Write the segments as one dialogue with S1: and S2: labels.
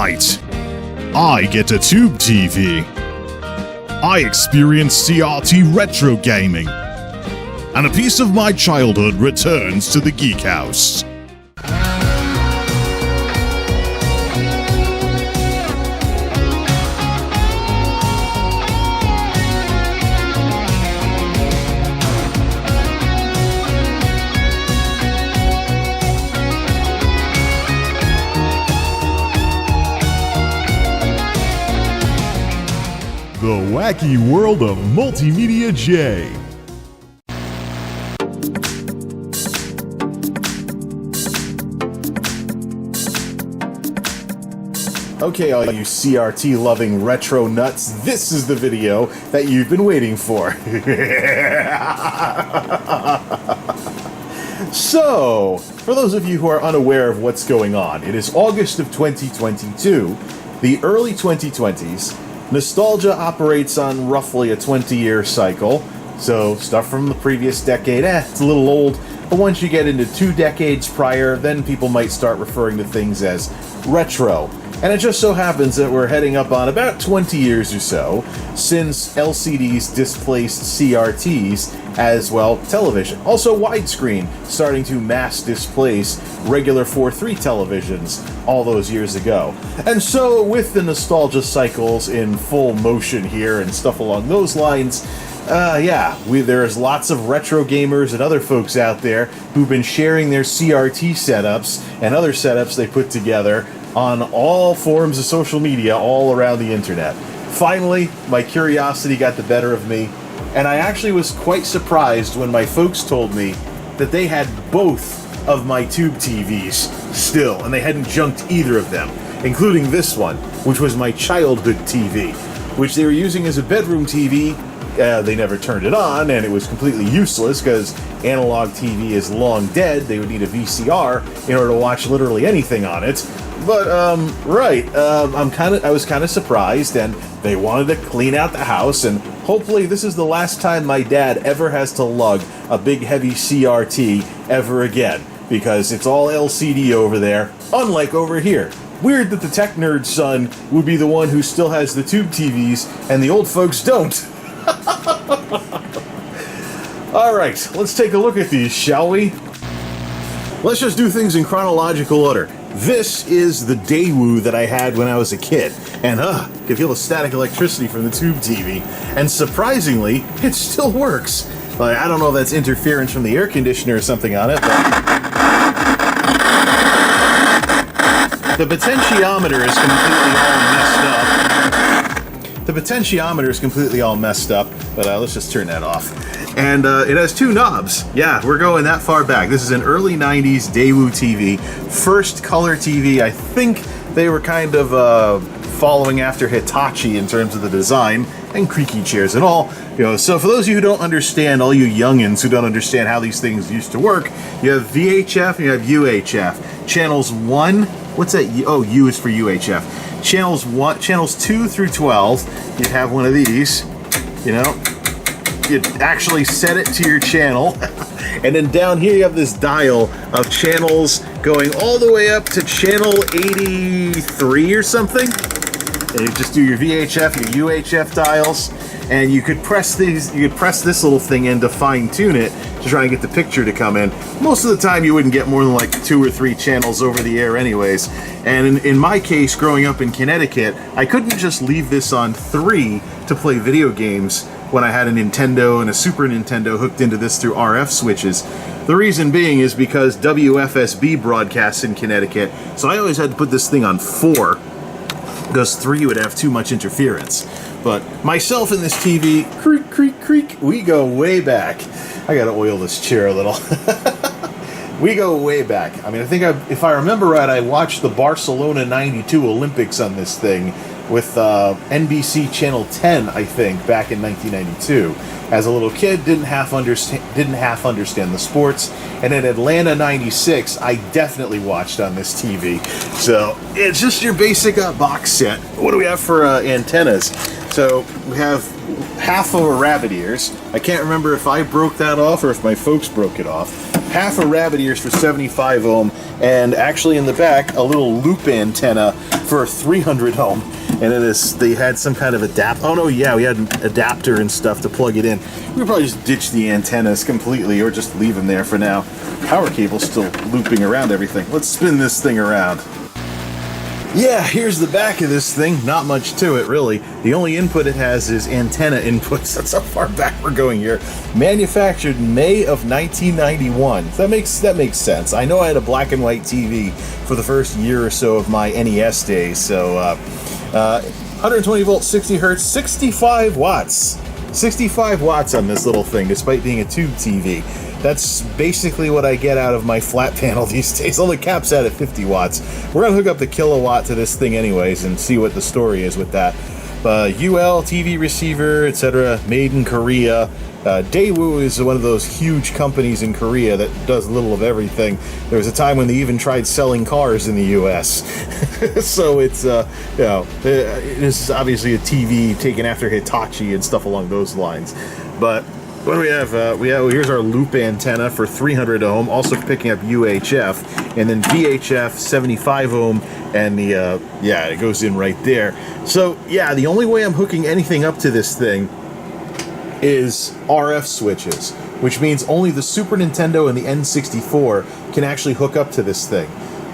S1: right. I get a tube TV. I experience CRT retro gaming. And a piece of my childhood returns to the Geek House. The wacky world of MultimediaJay. Okay, all you CRT-loving retro nuts, this is the video that you've been waiting for. So, for those of you who are unaware of what's going on, it is August of 2022, the early 2020s. Nostalgia operates on roughly a 20-year cycle, so stuff from the previous decade, it's a little old, but once you get into 2 decades prior, then people might start referring to things as retro. And it just so happens that we're heading up on about 20 years or so since LCDs displaced CRTs as, well, television. Also widescreen starting to mass displace regular 4:3 televisions all those years ago. And so with the nostalgia cycles in full motion here and stuff along those lines, there's lots of retro gamers and other folks out there who've been sharing their CRT setups and other setups they put together on all forms of social media all around the internet. Finally, my curiosity got the better of me, and I actually was quite surprised when my folks told me that they had both of my tube TVs still, and they hadn't junked either of them, including this one, which was my childhood TV, which they were using as a bedroom TV. They never turned it on, and it was completely useless because analog TV is long dead. They would need a VCR in order to watch literally anything on it. But, I was kind of surprised, and they wanted to clean out the house, and hopefully this is the last time my dad ever has to lug a big heavy CRT ever again, because it's all LCD over there, unlike over here. Weird that the tech nerd son would be the one who still has the tube TVs, and the old folks don't. Alright, let's take a look at these, shall we? Let's just do things in chronological order. This is the Daewoo that I had when I was a kid, and could feel the static electricity from the tube TV, and surprisingly, it still works. Like, I don't know if that's interference from the air conditioner or something on it, but the potentiometer is completely all messed up. But let's just turn that off. And it has 2 knobs. Yeah, we're going that far back. This is an early 90s Daewoo TV. First color TV. I think they were kind of following after Hitachi in terms of the design, and creaky chairs and all. So for those of you who don't understand, all you youngins who don't understand how these things used to work, you have VHF and you have UHF. Channels 1, what's that? Oh, U is for UHF. Channels 2 through 12, you'd have one of these, you'd actually set it to your channel, and then down here you have this dial of channels going all the way up to channel 83 or something. And you just do your VHF, your UHF dials, and you could press this little thing in to fine-tune it to try and get the picture to come in. Most of the time you wouldn't get more than like 2 or 3 channels over the air anyways. And in my case, growing up in Connecticut, I couldn't just leave this on 3 to play video games when I had a Nintendo and a Super Nintendo hooked into this through RF switches. The reason being is because WFSB broadcasts in Connecticut, so I always had to put this thing on 4, because 3 would have too much interference. But myself and this TV, creak, creak, creak, we go way back. I gotta oil this chair a little. We go way back. I mean, I think if I remember right, I watched the Barcelona '92 Olympics on this thing with NBC Channel 10, I think, back in 1992. As a little kid, didn't half understand the sports, and in Atlanta '96, I definitely watched on this TV. So it's just your basic box set. What do we have for antennas? So we have half of a rabbit ears. I can't remember if I broke that off or if my folks broke it off. half a rabbit ears for 75 ohm, and actually in the back, a little loop antenna for 300 ohm. And they had some kind of adapter. Oh no, yeah, we had an adapter and stuff to plug it in. We could probably just ditch the antennas completely or just leave them there for now. Power cable's still looping around everything. Let's spin this thing around. Yeah, here's the back of this thing. Not much to it, really. The only input it has is antenna inputs. That's how far back we're going here. Manufactured May of 1991. That makes sense. I know I had a black and white TV for the first year or so of my NES days, so 120 volts, 60 hertz, 65 watts. 65 watts on this little thing, despite being a tube TV. That's basically what I get out of my flat panel these days. All the caps out at 50 watts. We're going to hook up the kilowatt to this thing anyways and see what the story is with that. UL, TV receiver, etc. Made in Korea. Daewoo is one of those huge companies in Korea that does little of everything. There was a time when they even tried selling cars in the U.S. So it's, this is obviously a TV taken after Hitachi and stuff along those lines. But what do we have? Here's our loop antenna for 300 ohm, also picking up UHF, and then VHF 75 ohm, and it goes in right there. So yeah, the only way I'm hooking anything up to this thing is RF switches, which means only the Super Nintendo and the N64 can actually hook up to this thing.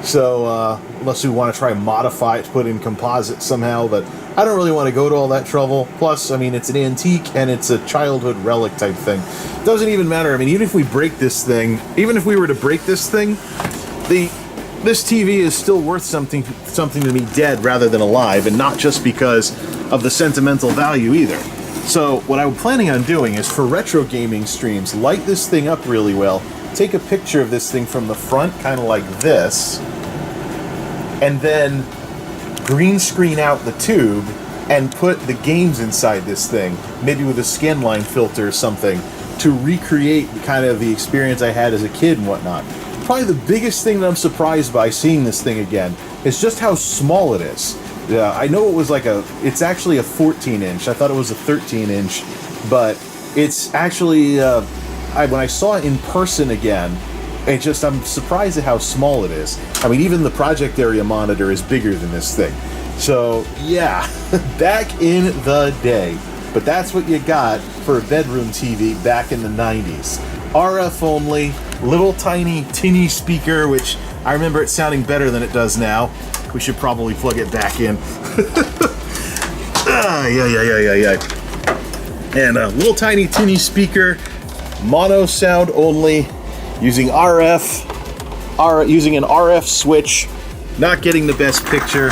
S1: So unless we want to try and modify it to put in composite somehow, but I don't really want to go to all that trouble. Plus, I mean, it's an antique and it's a childhood relic type thing. Doesn't even matter. I mean, even if we break this thing, even if we were to break this thing, this TV is still worth something to me dead rather than alive, and not just because of the sentimental value either. So what I'm planning on doing is, for retro gaming streams, light this thing up really well, take a picture of this thing from the front, kind of like this, and then green screen out the tube and put the games inside this thing, maybe with a scanline filter or something, to recreate kind of the experience I had as a kid and whatnot. Probably the biggest thing that I'm surprised by seeing this thing again is just how small it is. Yeah, I know it was it's actually a 14-inch. I thought it was a 13-inch, but it's actually, when I saw it in person again, I'm surprised at how small it is. I mean, even the project area monitor is bigger than this thing. So, yeah, back in the day. But that's what you got for a bedroom TV back in the 90s. RF only, little tiny tinny speaker, which I remember it sounding better than it does now. We should probably plug it back in. And a little tiny tinny speaker, mono sound only, using using an RF switch, not getting the best picture.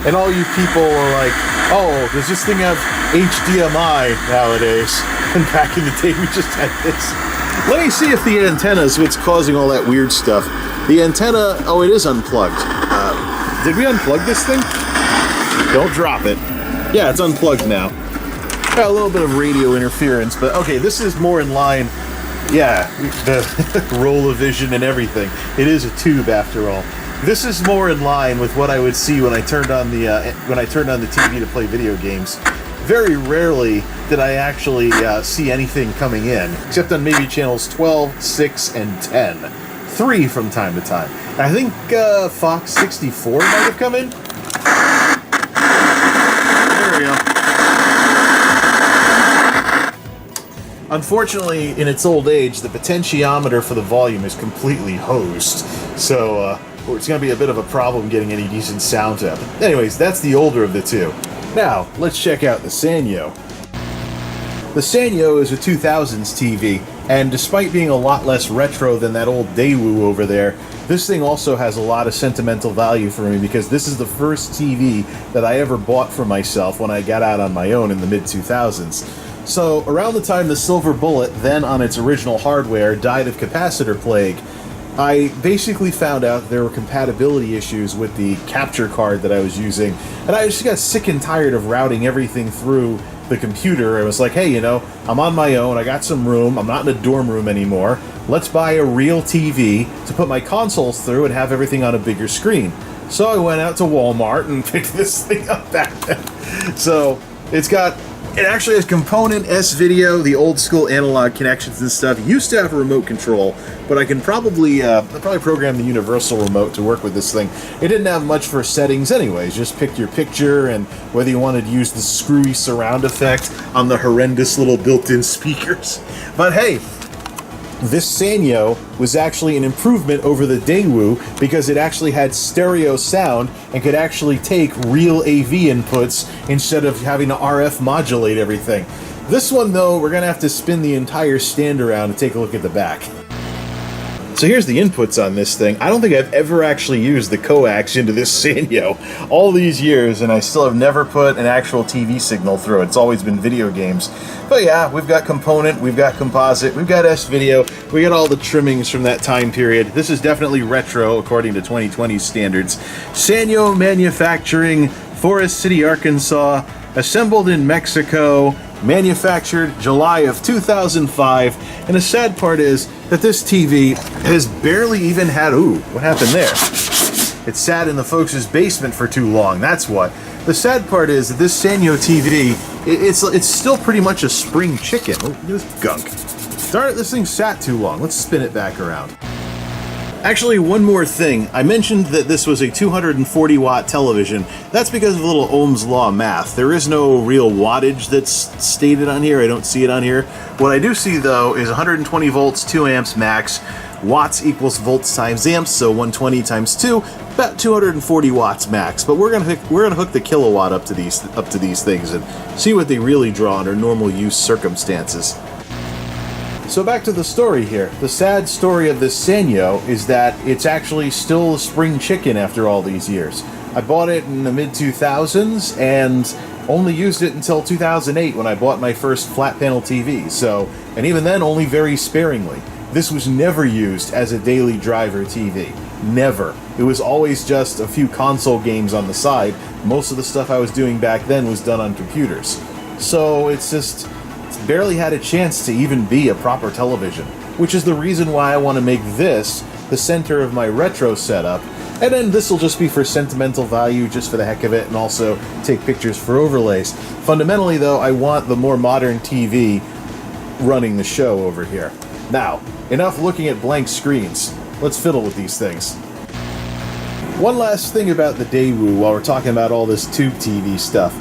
S1: And all you people are like, oh, does this thing have HDMI nowadays? And back in the day, we just had this. Let me see if the antenna is what's causing all that weird stuff. The antenna, oh, it is unplugged. Did we unplug this thing? Don't drop it. Yeah, it's unplugged now. Got a little bit of radio interference, but okay, this is more in line. Yeah, the roll of vision and everything. It is a tube after all. This is more in line with what I would see when I turned on the TV to play video games. Very rarely did I actually see anything coming in, except on maybe channels 12, 6, and 10. 3 from time to time. I think Fox 64 might have come in. There we go. Unfortunately, in its old age, the potentiometer for the volume is completely hosed, so it's going to be a bit of a problem getting any decent sound out. Anyways, that's the older of the two. Now, let's check out the Sanyo. The Sanyo is a 2000s TV, and despite being a lot less retro than that old Daewoo over there, this thing also has a lot of sentimental value for me because this is the first TV that I ever bought for myself when I got out on my own in the mid-2000s. So, around the time the Silver Bullet, then on its original hardware, died of capacitor plague, I basically found out there were compatibility issues with the capture card that I was using, and I just got sick and tired of routing everything through the computer. I was like, hey, I'm on my own, I got some room, I'm not in a dorm room anymore, let's buy a real TV to put my consoles through and have everything on a bigger screen. So I went out to Walmart and picked this thing up back then. So it's got It actually has component S-video, the old school analog connections and stuff. It used to have a remote control, but I can probably program the universal remote to work with this thing. It didn't have much for settings anyways. Just pick your picture and whether you wanted to use the screwy surround effect on the horrendous little built-in speakers. But hey, this Sanyo was actually an improvement over the Daewoo because it actually had stereo sound and could actually take real AV inputs instead of having to RF modulate everything. This one, though, we're going to have to spin the entire stand around and take a look at the back. So here's the inputs on this thing. I don't think I've ever actually used the coax into this Sanyo all these years, and I still have never put an actual TV signal through it. It's always been video games. But yeah, we've got component, we've got composite, we've got S-video, we got all the trimmings from that time period. This is definitely retro according to 2020 standards. Sanyo Manufacturing, Forest City, Arkansas, assembled in Mexico, manufactured July of 2005, and the sad part is that this TV has barely even had, ooh, what happened there? It sat in the folks' basement for too long, that's what. The sad part is that this Sanyo TV, it's still pretty much a spring chicken. Oh, look at this gunk. Darn it, this thing sat too long. Let's spin it back around. Actually, one more thing. I mentioned that this was a 240 watt television. That's because of a little Ohm's law math. There is no real wattage that's stated on here. I don't see it on here. What I do see, though, is 120 volts, 2 amps max. Watts equals volts times amps, so 120 times 2, about 240 watts max. But we're gonna hook the kilowatt up to these things and see what they really draw under normal use circumstances. So back to the story here. The sad story of this Sanyo is that it's actually still a spring chicken after all these years. I bought it in the mid-2000s and only used it until 2008 when I bought my first flat panel TV. So, and even then only very sparingly. This was never used as a daily driver TV. Never. It was always just a few console games on the side. Most of the stuff I was doing back then was done on computers. So it's barely had a chance to even be a proper television, which is the reason why I want to make this the center of my retro setup, and then this will just be for sentimental value, just for the heck of it, and also take pictures for overlays. Fundamentally, though, I want the more modern TV running the show over here. Now, enough looking at blank screens. Let's fiddle with these things. One last thing about the Daewoo while we're talking about all this tube TV stuff.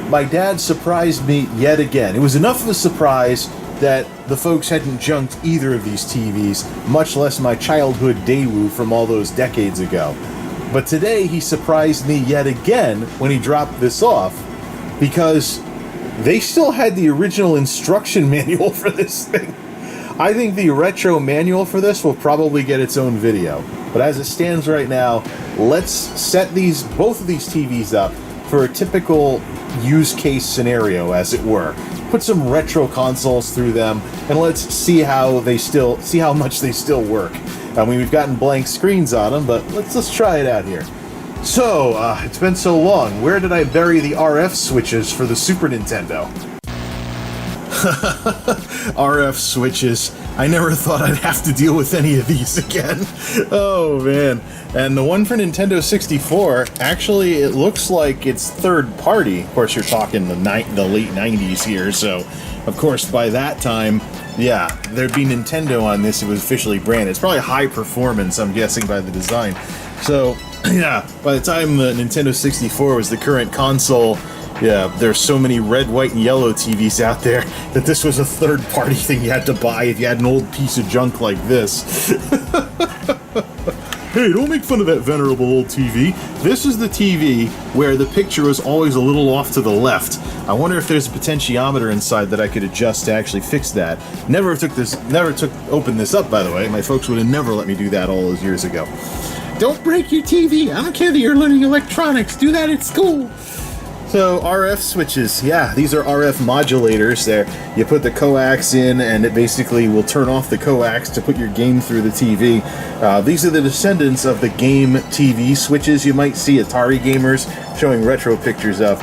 S1: My dad surprised me yet again. It was enough of a surprise that the folks hadn't junked either of these TVs, much less my childhood Daewoo from all those decades ago. But today he surprised me yet again when he dropped this off, because they still had the original instruction manual for this thing. I think the retro manual for this will probably get its own video. But as it stands right now, let's set both of these TVs up for a typical use case scenario, as it were. Put some retro consoles through them, and let's see how much they still work. I mean, we've gotten blank screens on them, but let's try it out here. So, it's been so long. Where did I bury the RF switches for the Super Nintendo? RF switches. I never thought I'd have to deal with any of these again. Oh man. And the one for Nintendo 64, actually it looks like it's third party. Of course you're talking the late 90s here, so of course by that time, yeah, there'd be Nintendo on this. It was officially branded. It's probably high performance, I'm guessing, by the design. So yeah, by the time the Nintendo 64 was the current console, yeah, there's so many red, white, and yellow TVs out there that this was a third-party thing you had to buy if you had an old piece of junk like this. Hey, don't make fun of that venerable old TV. This is the TV where the picture was always a little off to the left. I wonder if there's a potentiometer inside that I could adjust to actually fix that. Never opened this up, by the way. My folks would have never let me do that all those years ago. Don't break your TV. I don't care that you're learning electronics. Do that at school. So RF switches, yeah, these are RF modulators. There, you put the coax in, and it basically will turn off the coax to put your game through the TV. These are the descendants of the game TV switches you might see Atari gamers showing retro pictures of.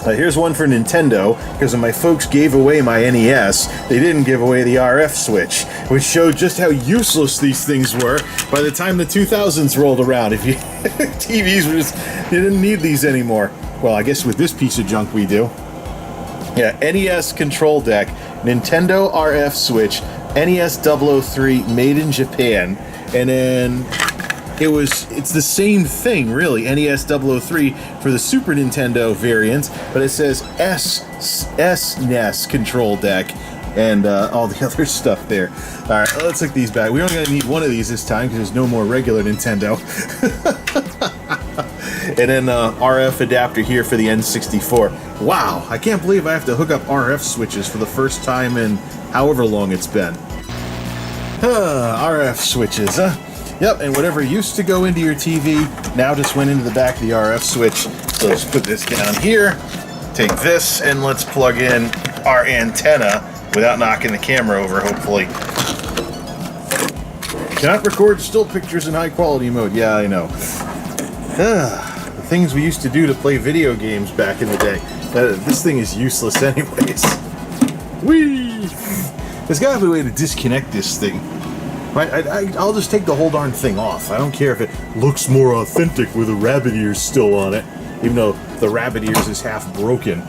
S1: Here's one for Nintendo, because when my folks gave away my NES, they didn't give away the RF switch, which showed just how useless these things were by the time the 2000s rolled around. If you TVs were just, you didn't need these anymore. Well, I guess with this piece of junk we do. Yeah, NES control deck, Nintendo RF switch, NES 003 made in Japan, and then it's the same thing really, NES 003 for the Super Nintendo variant, but it says SNES control deck and all the other stuff there. Alright, let's look these back. We're only going to need one of these this time because there's no more regular Nintendo. And then RF adapter here for the N64. Wow, I can't believe I have to hook up RF switches for the first time in however long it's been. RF switches, huh? Yep, and whatever used to go into your TV now just went into the back of the RF switch. So let's put this down here, take this, and let's plug in our antenna without knocking the camera over, hopefully. Cannot record still pictures in high quality mode. Yeah, I know. The things we used to do to play video games back in the day. This thing is useless anyways. Whee! There's got to be a way to disconnect this thing. Right? I'll just take the whole darn thing off. I don't care if it looks more authentic with the rabbit ears still on it, even though the rabbit ears is half broken.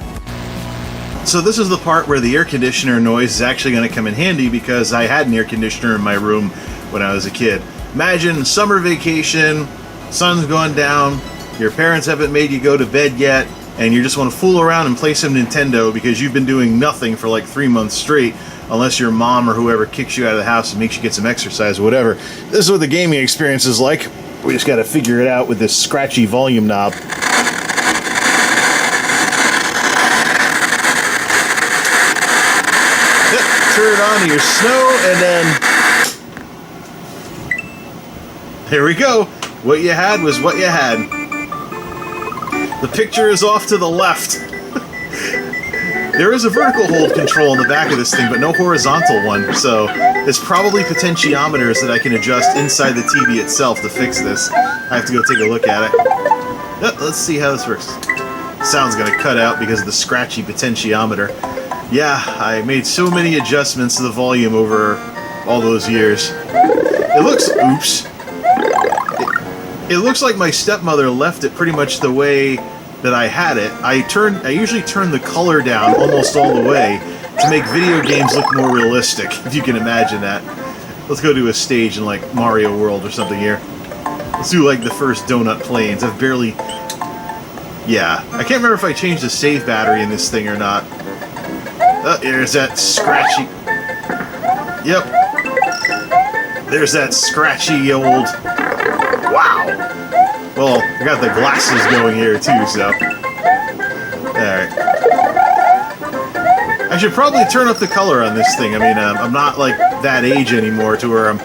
S1: So this is the part where the air conditioner noise is actually going to come in handy because I had an air conditioner in my room when I was a kid. Imagine summer vacation, sun's going down, your parents haven't made you go to bed yet, and you just want to fool around and play some Nintendo because you've been doing nothing for like 3 months straight, unless your mom or whoever kicks you out of the house and makes you get some exercise or whatever. This is what the gaming experience is like. We just got to figure it out with this scratchy volume knob. Turn it on to your snow, and then there we go. What you had was what you had. The picture is off to the left. There is a vertical hold control on the back of this thing, but no horizontal one, so there's probably potentiometers that I can adjust inside the TV itself to fix this. I have to go take a look at it. Let's see how this works. Sound's gonna cut out because of the scratchy potentiometer. Yeah, I made so many adjustments to the volume over all those years. It looks, oops. It looks like my stepmother left it pretty much the way that I had it. I usually turn the color down almost all the way to make video games look more realistic, if you can imagine that. Let's go to a stage in like Mario World or something here. Let's do like the first donut planes. I've barely... Yeah, I can't remember if I changed the save battery in this thing or not. There's that scratchy... Yep. There's that scratchy old... Wow! Well, I got the glasses going here too, so... Alright. I should probably turn up the color on this thing. I mean, I'm not like that age anymore to where I'm...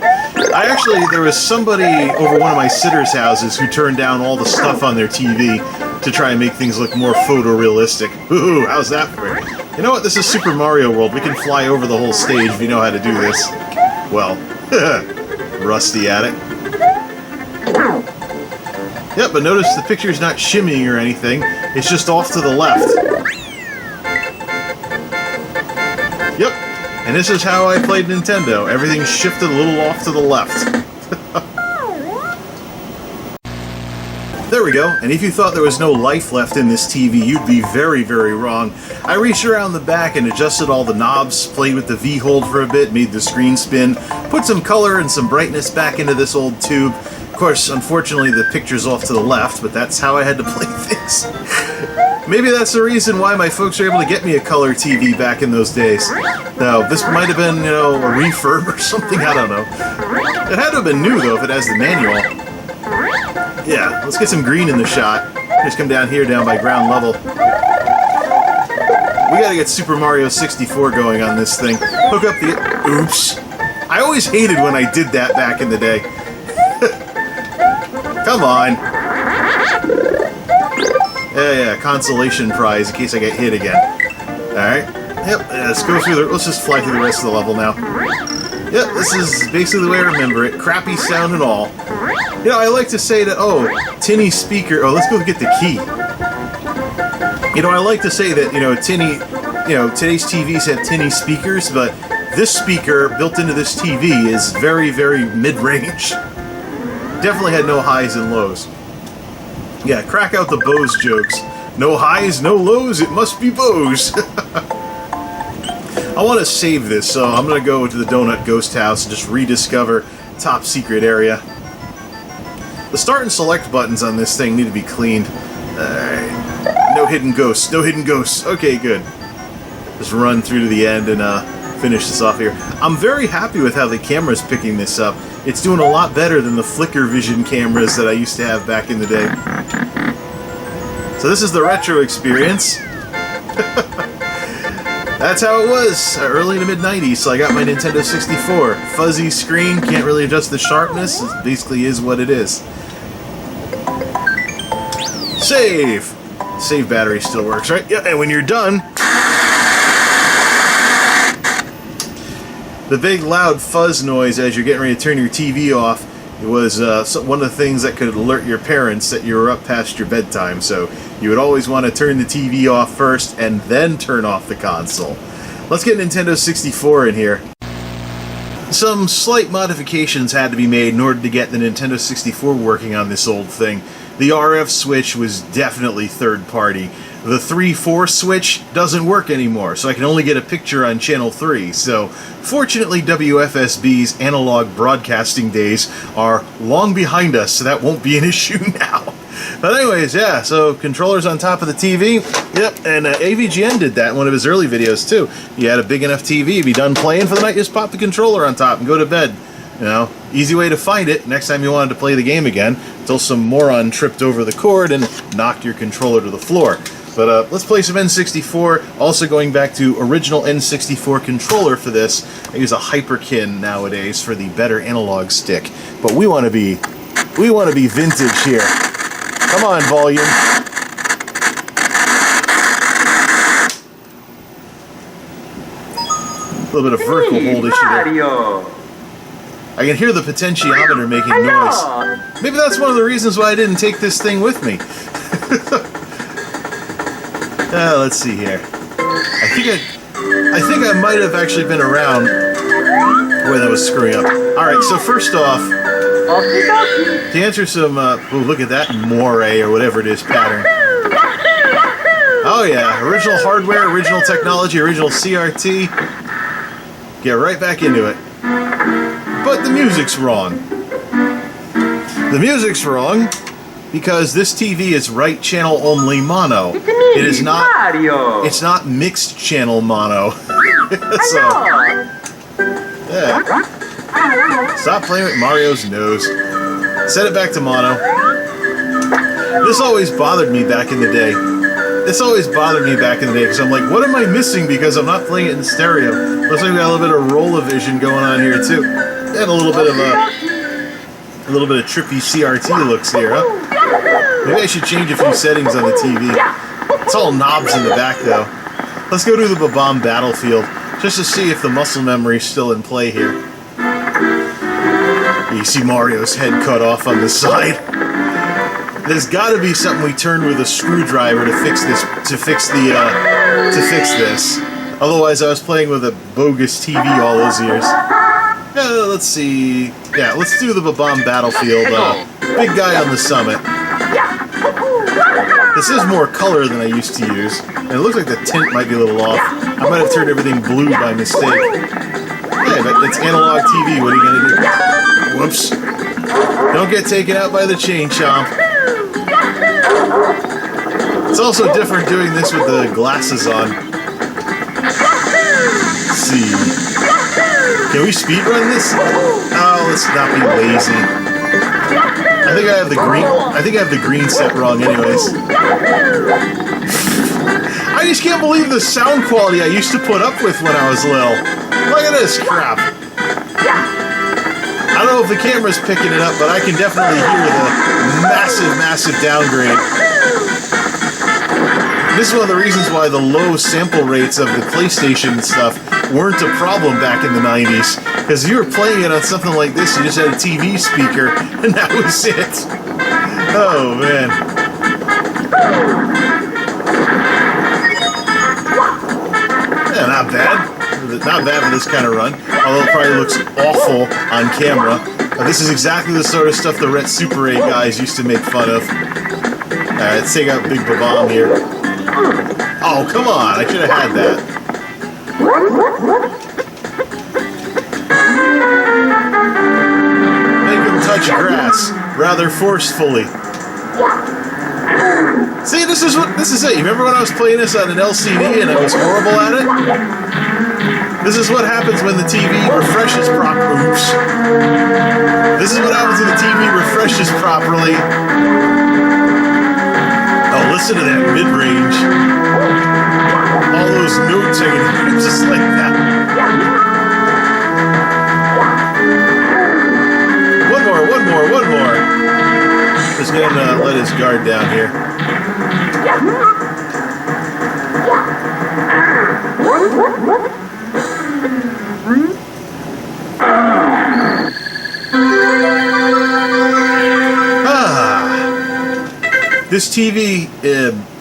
S1: there was somebody over one of my sitters' houses who turned down all the stuff on their TV to try and make things look more photorealistic. Ooh, how's that for you? You know what? This is Super Mario World. We can fly over the whole stage if you know how to do this. Well, rusty at it. Yep, but notice the picture's not shimmying or anything. It's just off to the left. Yep, and this is how I played Nintendo. Everything's shifted a little off to the left. There we go, and if you thought there was no life left in this TV, you'd be very, very wrong. I reached around the back and adjusted all the knobs, played with the V-hold for a bit, made the screen spin, put some color and some brightness back into this old tube. Of course, unfortunately, the picture's off to the left, but that's how I had to play things. Maybe that's the reason why my folks were able to get me a color TV back in those days. Now, this might have been, you know, a refurb or something, I don't know. It had to have been new, though, if it has the manual. Yeah, let's get some green in the shot. Just come down here, down by ground level. We gotta get Super Mario 64 going on this thing. Hook up the... Oops. I always hated when I did that back in the day. Come on. Yeah, consolation prize in case I get hit again. Alright. Yep, let's go through the... Let's just fly through the rest of the level now. Yep, this is basically the way I remember it. Crappy sound and all. You know, I like to say that, oh, tinny speaker... Oh, let's go get the key. You know, I like to say that, today's TVs have tinny speakers, but this speaker built into this TV is very, very mid-range. Definitely had no highs and lows. Yeah, crack out the Bose jokes. No highs, no lows, it must be Bose. I want to save this, so I'm going to go to the Donut Ghost House and just rediscover top secret area. The start and select buttons on this thing need to be cleaned. No hidden ghosts, no hidden ghosts. Okay, good. Just run through to the end and finish this off here. I'm very happy with how the camera's picking this up. It's doing a lot better than the flicker vision cameras that I used to have back in the day. So this is the retro experience. That's how it was, early to mid-90s, so I got my Nintendo 64. Fuzzy screen, can't really adjust the sharpness, it basically is what it is. Save! Save battery still works, right? Yeah, and when you're done, the big loud fuzz noise as you're getting ready to turn your TV off, it was one of the things that could alert your parents that you were up past your bedtime, so you would always want to turn the TV off first and then turn off the console. Let's get Nintendo 64 in here. Some slight modifications had to be made in order to get the Nintendo 64 working on this old thing. The RF switch was definitely third party. The 3-4 switch doesn't work anymore, so I can only get a picture on channel 3. So, fortunately, WFSB's analog broadcasting days are long behind us, so that won't be an issue now. But anyways, yeah, so controllers on top of the TV. Yep, and AVGN did that in one of his early videos, too. You had a big enough TV, be done playing for the night, just pop the controller on top and go to bed. You know, easy way to find it next time you wanted to play the game again, until some moron tripped over the cord and knocked your controller to the floor. But let's play some N64. Also going back to original N64 controller for this. I use a Hyperkin nowadays for the better analog stick. But we want to be vintage here. Come on, volume. A little bit of vertical hold issue there. I can hear the potentiometer making noise. Maybe that's one of the reasons why I didn't take this thing with me. Let's see here. I think I might have actually been around when I was screwing up. Alright, so first off, to answer some, look at that moire or whatever it is pattern. Oh yeah, original hardware, original technology, original CRT. Get right back into it. But the music's wrong. The music's wrong because this TV is right channel only mono. It is not. Mario. It's not mixed channel mono. So, yeah. Stop playing with Mario's nose. Set it back to mono. This always bothered me back in the day. Because I'm like, what am I missing because I'm not playing it in stereo? Looks like we got a little bit of roll-o-vision going on here too. And a little bit of trippy CRT looks here, huh? Maybe I should change a few settings on the TV. It's all knobs in the back though. Let's go to the Babam Battlefield just to see if the muscle memory's still in play here. You see Mario's head cut off on the side. There's got to be something we turn with a screwdriver to fix this. Otherwise, I was playing with a bogus TV all those years. Let's see. Yeah, let's do the Babam Battlefield. Big guy on the summit. This is more color than I used to use, and it looks like the tint might be a little off. I might have turned everything blue by mistake. Yeah, but it's analog TV. What are you gonna do? Whoops! Don't get taken out by the chain chomp. It's also different doing this with the glasses on. Let's see. Can we speedrun this? Oh, let's not be lazy. I think I have the green set wrong anyways. I just can't believe the sound quality I used to put up with when I was little. Look at this crap. I don't know if the camera's picking it up, but I can definitely hear the massive downgrade. This is one of the reasons why the low sample rates of the PlayStation stuff weren't a problem back in the 90s. Because if you were playing it on something like this, you just had a TV speaker, and that was it. Oh, man. Yeah, not bad. Not bad for this kind of run. Although it probably looks awful on camera. This is exactly the sort of stuff the Ret Super 8 guys used to make fun of. Alright, let's take out Big Babam here. Oh, come on. I should have had that. Make him touch grass rather forcefully. See, this is it. You remember when I was playing this on an LCD and I was horrible at it? This is what happens when the TV refreshes properly. Oops. This is what happens when the TV refreshes properly. Oh, listen to that mid-range. All those notes are just like that. One more. Just gonna let his guard down here. This TV,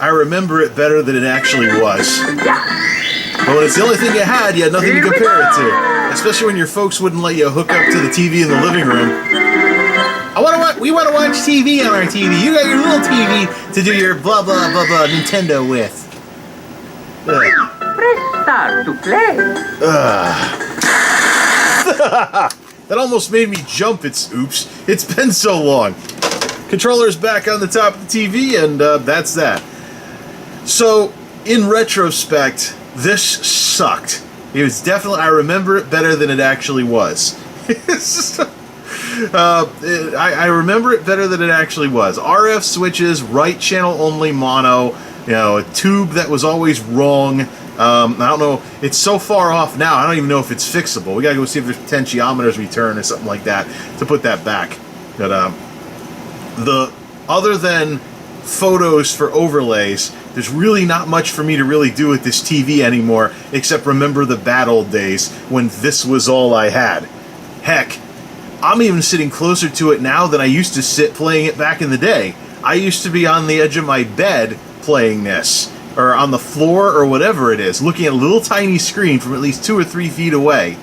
S1: I remember it better than it actually was. But when it's the only thing you had nothing to compare it to. Especially when your folks wouldn't let you hook up to the TV in the living room. We want to watch TV on our TV. You got your little TV to do your blah blah blah blah Nintendo with.
S2: Press start to play.
S1: That almost made me jump. Oops. It's been so long. Controller's back on the top of the TV, and that's that. So, in retrospect, this sucked. It was definitely, I remember it better than it actually was. I remember it better than it actually was. RF switches, right channel only mono, a tube that was always wrong. I don't know, it's so far off now, I don't even know if it's fixable. We gotta go see if there's potentiometers return or something like that to put that back. But, other than photos for overlays, there's really not much for me to really do with this TV anymore, except remember the bad old days when this was all I had. Heck, I'm even sitting closer to it now than I used to sit playing it back in the day. I used to be on the edge of my bed playing this, or on the floor, or whatever it is, looking at a little tiny screen from at least 2 or 3 feet away.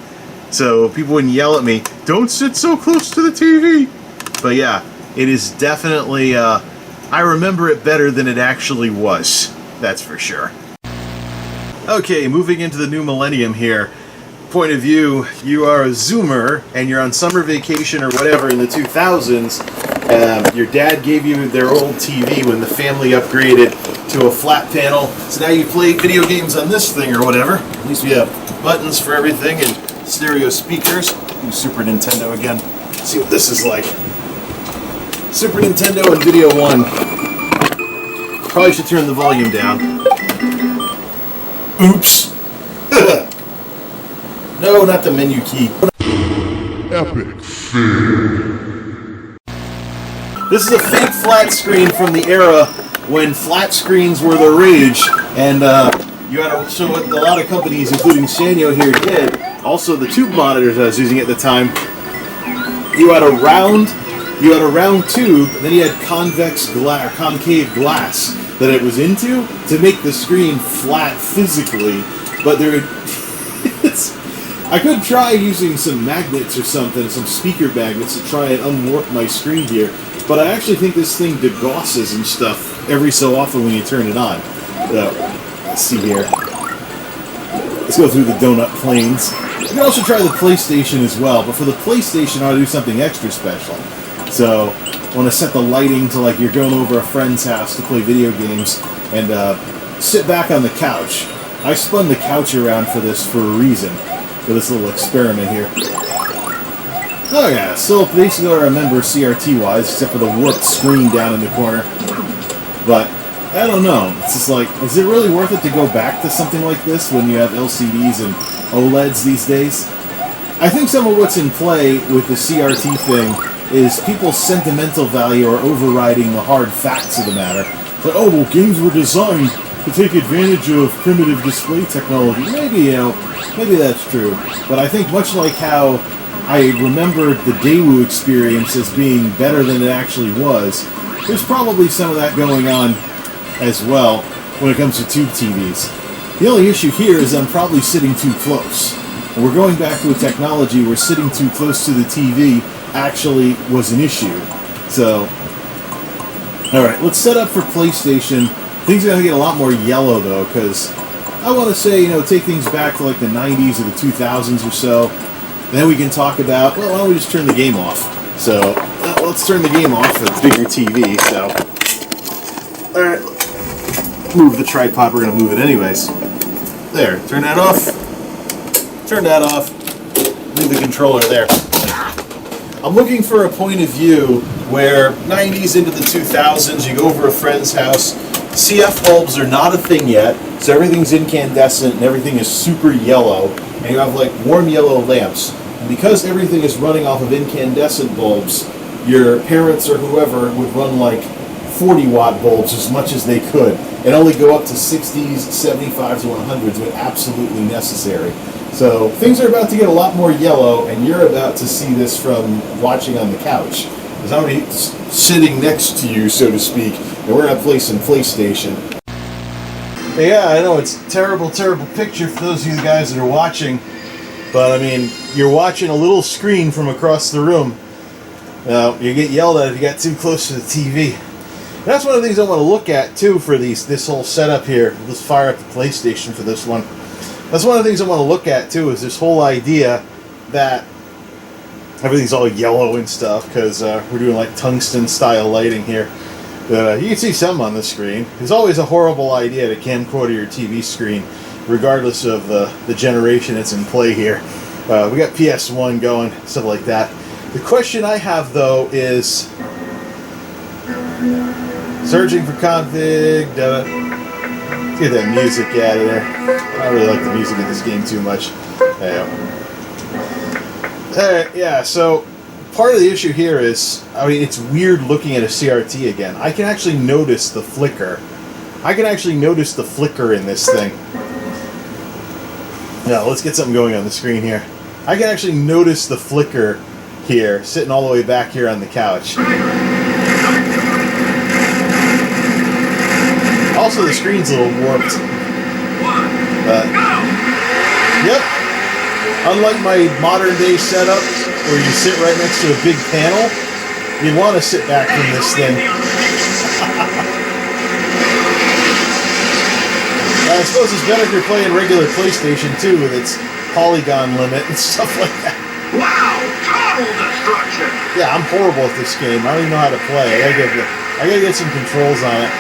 S1: So people wouldn't yell at me, "Don't sit so close to the TV!" But yeah, it is definitely, I remember it better than it actually was. That's for sure. Okay, moving into the new millennium here. Point of view, you are a Zoomer, and you're on summer vacation or whatever in the 2000s. Your dad gave you their old TV when the family upgraded to a flat panel. So now you play video games on this thing or whatever. At least we have buttons for everything and stereo speakers. Do Super Nintendo again. See what this is like. Super Nintendo and Video 1. Probably should turn the volume down. Oops. No, not the menu key. Epic fail. This is a fake flat screen from the era when flat screens were the rage, and you had to, so what a lot of companies, including Sanyo here, did. Also, the tube monitors I was using at the time. You had a round tube, and then you had convex glass or concave glass that it was into to make the screen flat physically. But I could try using some magnets or something, some speaker magnets, to try and unwarp my screen here. But I actually think this thing degosses and stuff every so often when you turn it on. Let's see here. Let's go through the donut planes. You can also try the PlayStation as well, but for the PlayStation I want to do something extra special. So I want to set the lighting to like you're going over a friend's house to play video games and sit back on the couch. I spun the couch around for this for a reason, for this little experiment here. Oh yeah, so basically I remember CRT-wise, except for the warped screen down in the corner. But, I don't know, it's just like, is it really worth it to go back to something like this when you have LCDs and OLEDs these days? I think some of what's in play with the CRT thing is people's sentimental value are overriding the hard facts of the matter. But, oh, well, games were designed to take advantage of primitive display technology. Maybe, maybe that's true. But I think much like how I remembered the Daewoo experience as being better than it actually was, there's probably some of that going on as well when it comes to tube TVs. The only issue here is I'm probably sitting too close. And we're going back to a technology where sitting too close to the TV actually was an issue. So, alright, let's set up for PlayStation. Things are going to get a lot more yellow though, because I want to say, you know, take things back to like the 90s or the 2000s or so. Then we can talk about, well, why don't we just turn the game off? So, let's turn the game off for the bigger TV, so. Alright. Move the tripod, we're going to move it anyways. There, turn that off. Turn that off. Leave the controller there. I'm looking for a point of view where 90s into the 2000s, you go over a friend's house, CF bulbs are not a thing yet, so everything's incandescent and everything is super yellow, and you have like warm yellow lamps. And because everything is running off of incandescent bulbs, your parents or whoever would run like 40-watt bulbs as much as they could, and only go up to 60s, 75s, or 100s when absolutely necessary. So things are about to get a lot more yellow, and you're about to see this from watching on the couch. There's somebody sitting next to you, so to speak, and we're going to play some PlayStation. Yeah, I know it's a terrible, terrible picture for those of you guys that are watching, but I mean, you're watching a little screen from across the room. You get yelled at if you got too close to the TV. And that's one of the things I want to look at, too, for this whole setup here. Let's fire up the PlayStation for this one. That's one of the things I want to look at, too, is this whole idea that everything's all yellow and stuff, because we're doing, like, tungsten-style lighting here. You can see some on the screen. It's always a horrible idea to camcorder your TV screen, regardless of the generation it's in play here. We got PS1 going, stuff like that. The question I have, though, is searching for config. Let's get that music out of there. I don't really like the music in this game too much. Alright, yeah, so part of the issue here is, I mean, it's weird looking at a CRT again. I can actually notice the flicker. I can actually notice the flicker in this thing. Now, let's get something going on the screen here. I can actually notice the flicker here, sitting all the way back here on the couch. Also, the screen's a little warped. Yep. Unlike my modern day setup, where you sit right next to a big panel, you'd want to sit back from this thing. I suppose it's better if you're playing regular PlayStation 2 with its polygon limit and stuff like that.
S2: Wow! Total destruction!
S1: Yeah, I'm horrible at this game. I don't even know how to play. I gotta get some controls on it.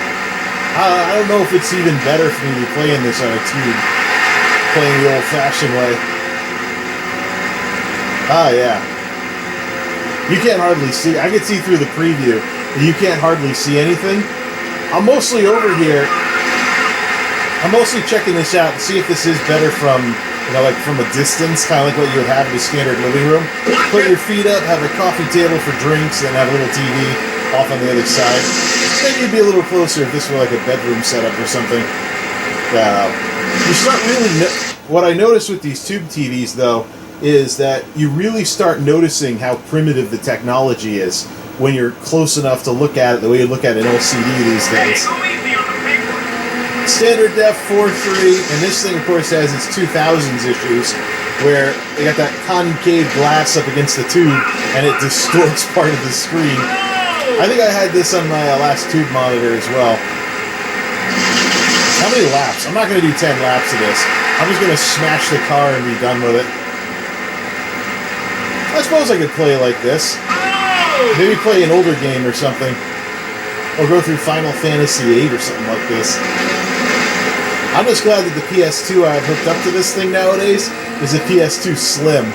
S1: I don't know if it's even better for me to be playing this on a tube. Playing the old-fashioned way. Ah, yeah. You can't hardly see. I can see through the preview, but you can't hardly see anything. I'm mostly over here. I'm mostly checking this out to see if this is better from, you know, like from a distance, kind of like what you would have in a standard living room. Put your feet up, have a coffee table for drinks, and have a little TV off on the other side. Maybe you'd be a little closer if this were like a bedroom setup or something. You start really... What I noticed with these tube TVs, though, is that you really start noticing how primitive the technology is when you're close enough to look at it the way you look at an LCD these days. Standard def 4.3, and this thing, of course, has its 2000s issues, where they got that concave glass up against the tube, and it distorts part of the screen. I think I had this on my last tube monitor as well. How many laps? I'm not going to do 10 laps of this. I'm just going to smash the car and be done with it. I suppose I could play like this. Maybe play an older game or something. Or go through Final Fantasy VIII or something like this. I'm just glad that the PS2 I have hooked up to this thing nowadays is a PS2 Slim.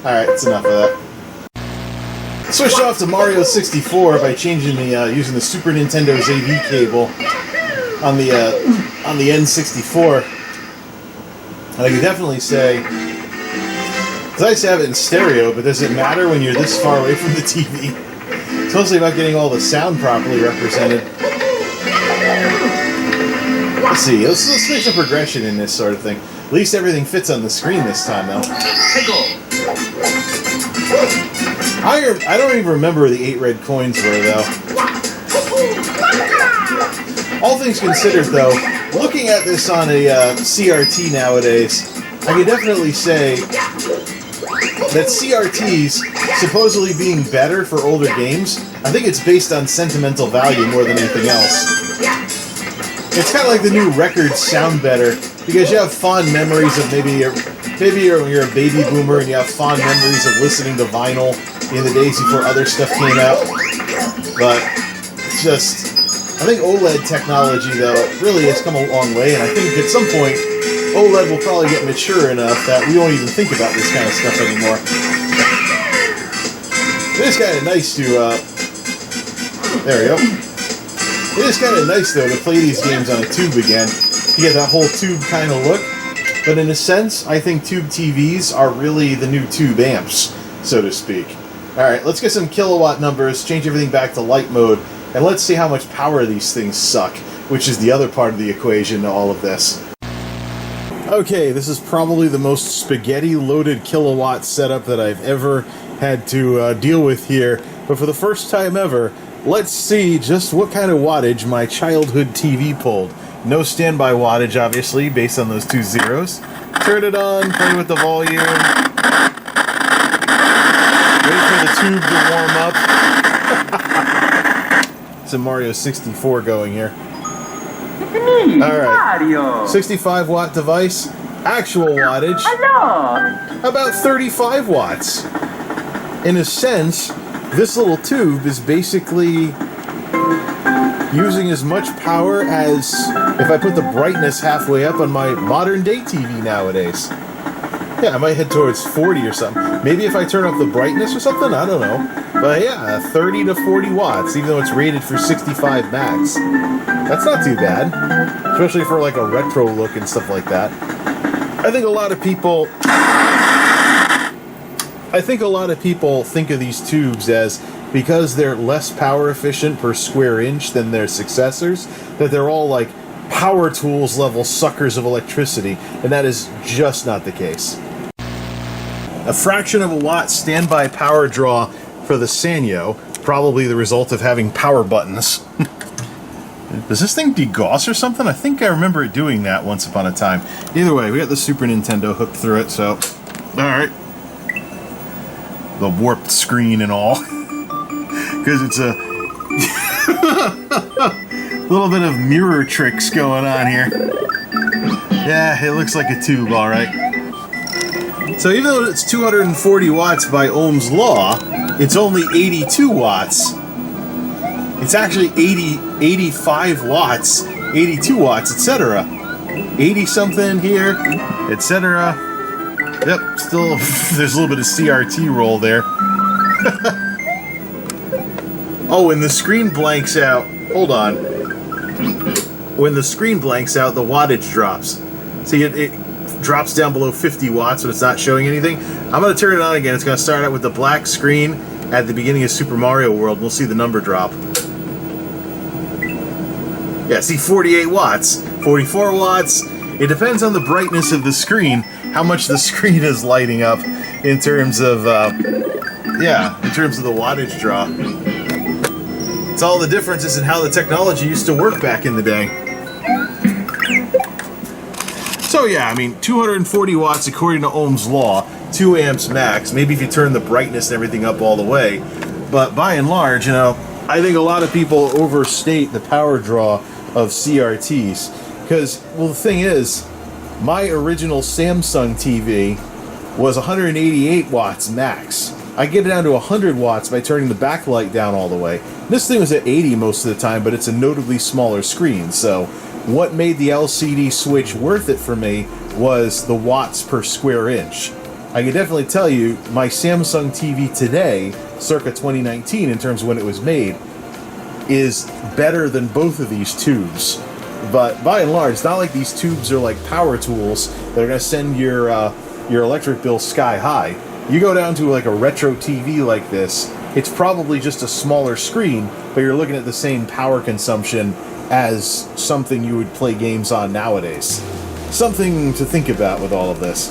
S1: Alright, that's enough of that. Switched off to Mario 64 by changing the using the Super Nintendo's AV cable on the N64. And I can definitely say, because I used to have it in stereo, but does it matter when you're this far away from the TV? It's mostly about getting all the sound properly represented. Let's see, let's make some progression in this sort of thing. At least everything fits on the screen this time, though. I don't even remember where the 8 red coins were, though. All things considered, though, looking at this on a CRT nowadays, I can definitely say that CRTs supposedly being better for older games, I think it's based on sentimental value more than anything else. It's kind of like the new records sound better because you have fond memories of maybe you're a baby boomer and you have fond memories of listening to vinyl in the days before other stuff came out. But it's just, I think OLED technology though really has come a long way, and I think at some point OLED will probably get mature enough that we won't even think about this kind of stuff anymore. It is kind of nice to, there we go. It is kind of nice though to play these games on a tube again, to get that whole tube kind of look. But in a sense, I think tube TVs are really the new tube amps, so to speak. Alright, let's get some kilowatt numbers, change everything back to light mode, and let's see how much power these things suck, which is the other part of the equation to all of this. Okay, this is probably the most spaghetti-loaded kilowatt setup that I've ever had to deal with here, but for the first time ever, let's see just what kind of wattage my childhood TV pulled. No standby wattage, obviously, based on those 2 zeros. Turn it on, play with the volume. Wait for the tube to warm up. Some Mario 64 going here. Alright, 65 watt device, actual wattage, about 35 watts. In a sense, this little tube is basically using as much power as if I put the brightness halfway up on my modern day TV nowadays. Yeah, I might head towards 40 or something. Maybe if I turn up the brightness or something, I don't know. But yeah, 30 to 40 watts, even though it's rated for 65 max. That's not too bad, especially for like a retro look and stuff like that. I think a lot of people think of these tubes as, because they're less power efficient per square inch than their successors, that they're all like power tools level suckers of electricity, and that is just not the case. A fraction of a watt standby power draw for the Sanyo, probably the result of having power buttons. Does this thing degauss or something? I think I remember it doing that once upon a time. Either way, we got the Super Nintendo hooked through it, so alright. The warped screen and all. Because it's a little bit of mirror tricks going on here. Yeah, it looks like a tube, alright. So even though it's 240 watts by Ohm's law, it's only 82 watts. It's actually 85 watts, 82 watts, etc. 80 something here, etc. Yep, still there's a little bit of CRT roll there. Oh, and the screen blanks out. Hold on. When the screen blanks out, the wattage drops. See, it drops down below 50 watts, but it's not showing anything. I'm going to turn it on again. It's going to start out with the black screen at the beginning of Super Mario World. We'll see the number drop. Yeah, see, 48 watts, 44 watts. It depends on the brightness of the screen, how much the screen is lighting up in terms of, in terms of the wattage draw. It's all the differences in how the technology used to work back in the day. So yeah, I mean, 240 watts according to Ohm's law, 2 amps max, maybe if you turn the brightness and everything up all the way. But by and large, you know, I think a lot of people overstate the power draw of CRTs. Because, well, the thing is, my original Samsung TV was 188 watts max. I get it down to 100 watts by turning the backlight down all the way. This thing was at 80 most of the time, but it's a notably smaller screen, so what made the LCD switch worth it for me was the watts per square inch. I can definitely tell you, my Samsung TV today, circa 2019 in terms of when it was made, is better than both of these tubes. But by and large, it's not like these tubes are like power tools that are going to send your electric bill sky high. You go down to like a retro TV like this, it's probably just a smaller screen, but you're looking at the same power consumption as something you would play games on nowadays. Something to think about with all of this.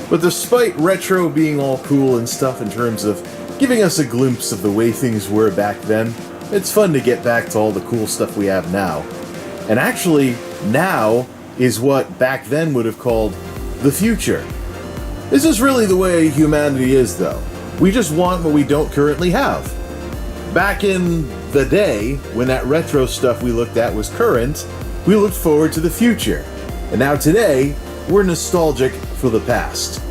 S1: But despite retro being all cool and stuff in terms of giving us a glimpse of the way things were back then, it's fun to get back to all the cool stuff we have now. And actually, now is what back then would have called the future. This is really the way humanity is, though. We just want what we don't currently have. Back in The day when that retro stuff we looked at was current, we looked forward to the future. And now today, we're nostalgic for the past.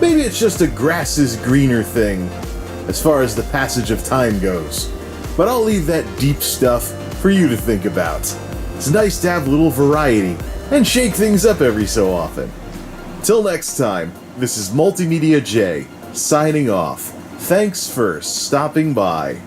S1: Maybe it's just a grass is greener thing as far as the passage of time goes. But I'll leave that deep stuff for you to think about. It's nice to have a little variety and shake things up every so often. Till next time, this is MultimediaJay signing off. Thanks for stopping by.